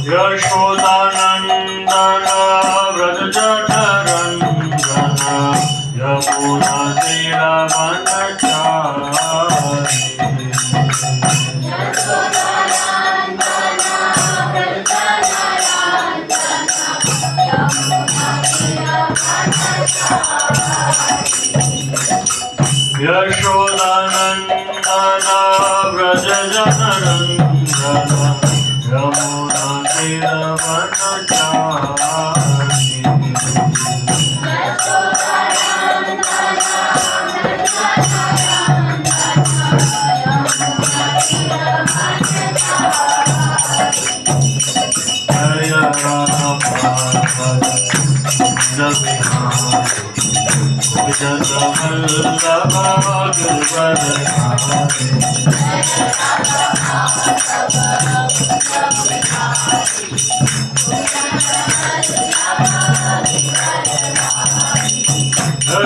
यशोदानंदन व्रज जठरंजन यमुना तीरवनचारि यशोदानंदन व्रज जठरंजन यमुना तीरवनचारि जय Ram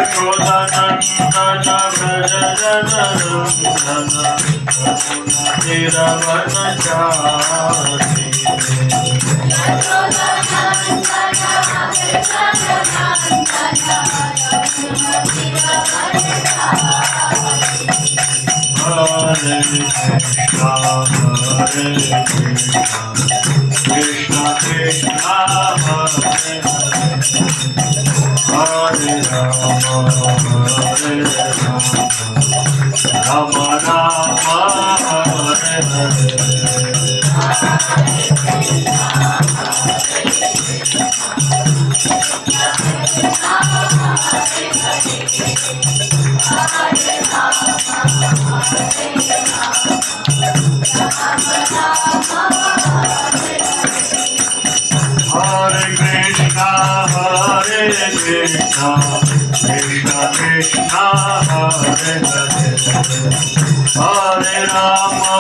Yashodanandan Vraj जठरंजन Yamuna तीरवनचारि Hare Krishna, Krishna Krishna, Hare Hare, Hare Rama,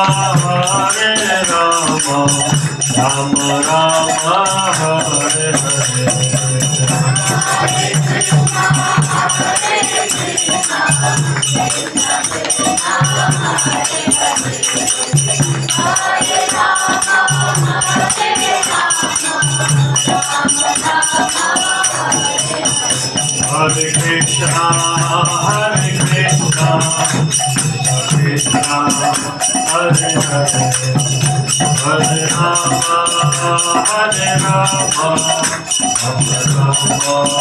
Rama Rama, Hare Hare. Hare Krishna, Krishna Krishna, Hare Hare, Hare Rama, Rama Rama, Hare Hare. Hare Krishna, Krishna, Hare Hare, Hare Rama, Rama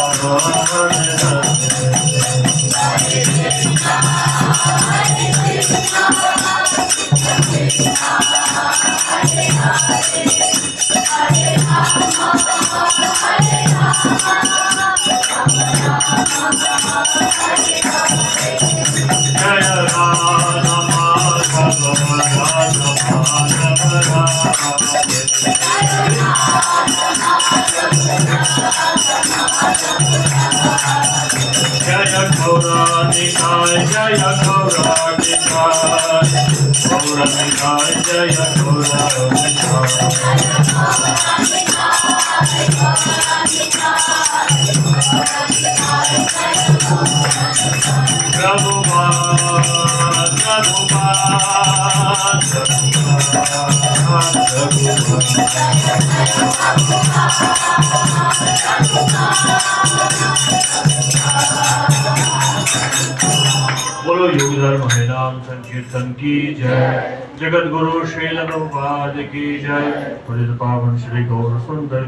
Hare Hare. Jaya Radha Madhava Radha Madhava Jaya Gaura-Nitai, Jaya Gaura-Nitai, Gaura-Nitai, Jaya Gaura-Nitai. Prabhupada, बोलो योगधर्म हरिनाम संकीर्तन की जय। जगत गुरु श्रील प्रभुपाद की जय। पावन श्री गौर सुंदर